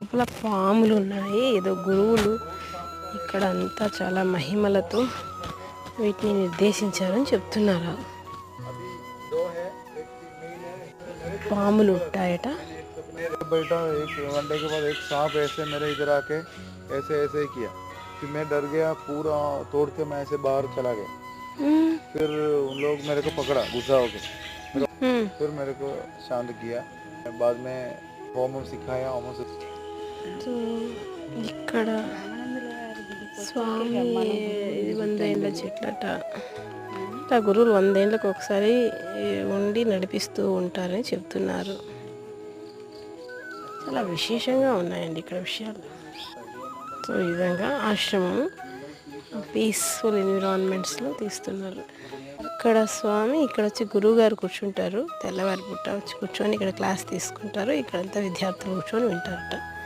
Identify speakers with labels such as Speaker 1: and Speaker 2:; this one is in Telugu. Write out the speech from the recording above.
Speaker 1: లోపల పాములు ఉన్నాయి, ఏదో గురువులు ఇక్కడ అంతా చాలా మహిమలతో వీటిని నిర్దేశించారని చెప్తున్నారు. పాములు ఉంటాయట.
Speaker 2: बेटा एक घंटे के बाद एक सांप ऐसे मेरे इधर आके ऐसे ऐसे ही किया, फिर मैं डर गया, पूरा तोड़ के मैं ऐसे बाहर चला गया। फिर उन लोग मेरे को पकड़ा गुस्सा होके, फिर मेरे को शांत किया, बाद में होम सिखाया।
Speaker 1: సో ఇక్కడ స్వామి ఇది 100 ఏళ్ళ చెట్లట. ఆ గురువులు 100 ఏళ్ళకి ఒకసారి ఉండి నడిపిస్తూ ఉంటారని చెప్తున్నారు. చాలా విశేషంగా ఉన్నాయండి ఇక్కడ విషయాలు. సో ఈ విధంగా ఆశ్రమం పీస్ఫుల్ ఎన్విరాన్మెంట్స్లో తీస్తున్నారు. ఇక్కడ స్వామి ఇక్కడ వచ్చి గురువు గారు కూర్చుంటారు, తెల్లవారి పుట్ట వచ్చి కూర్చొని ఇక్కడ క్లాస్ తీసుకుంటారు. ఇక్కడంతా విద్యార్థులు కూర్చొని వింటారట.